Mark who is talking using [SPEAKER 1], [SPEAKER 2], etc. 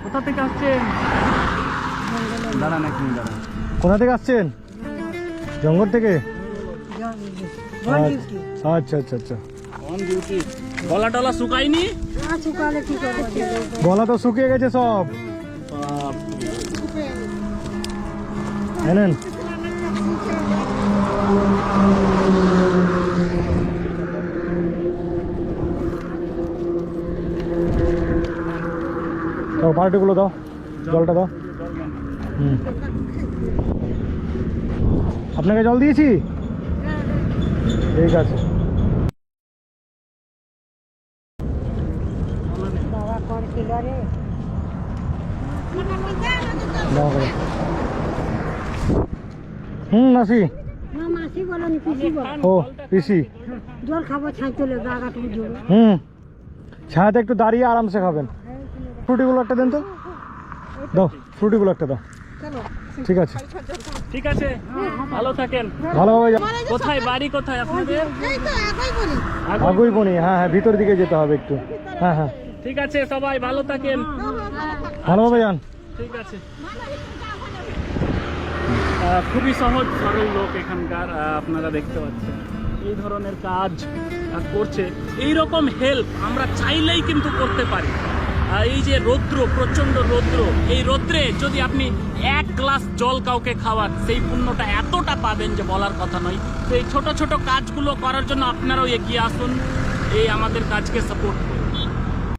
[SPEAKER 1] কোথা থেকে আসছেন? দাঁড়ান এক মিনিট দাঁড়ান।
[SPEAKER 2] কোথা থেকে আসছেন? জঙ্গল থেকে। আচ্ছা আচ্ছা আচ্ছা।
[SPEAKER 1] On duty. গলা টলা শুকায়নি?
[SPEAKER 2] গলা তো শুকিয়ে গেছে সব। এনেন। বালতিগুলো দাও, জলটা দাও। আপনাকে জল দিয়েছি, ঠিক আছে। মাসি। ও পিসি।
[SPEAKER 3] জল খাবো ছাইতে গাগাটুকু জল।
[SPEAKER 2] ছায়াতে একটু দাঁড়িয়ে আরামসে খাবেন। ফ্রুটিগুলো একটা দেন তো, দাও ফ্রুটিগুলো একটা দাও। ঠিক আছে
[SPEAKER 1] ঠিক আছে, ভালো থাকেন।
[SPEAKER 2] ভালোভাবে।
[SPEAKER 1] কোথায় বাড়ি, কোথায় আপনাদের?
[SPEAKER 2] আগুইবনি। হ্যাঁ হ্যাঁ, ভিতর দিকে যেতে হবে একটু। হ্যাঁ হ্যাঁ,
[SPEAKER 1] ঠিক আছে, সবাই ভালো থাকেন।
[SPEAKER 2] ভালোভাবে যান।
[SPEAKER 1] ঠিক আছে। খুবই সহজ সরল লোক এখানকার, আপনারা দেখতে পাচ্ছেন এই ধরনের কাজ করছে। এই রকম হেল্প আমরা চাইলেই কিন্তু করতে পারি। এই যে রৌদ্র, প্রচণ্ড রৌদ্র, এই রৌদ্রে যদি আপনি এক গ্লাস জল কাউকে খাওয়ান, সেই পুণ্যটা এতটা পাবেন যে বলার কথা নয়। তো এই ছোট ছোট কাজগুলো করার জন্য আপনারাও এগিয়ে আসুন, এই আমাদের কাজকে সাপোর্ট করুন।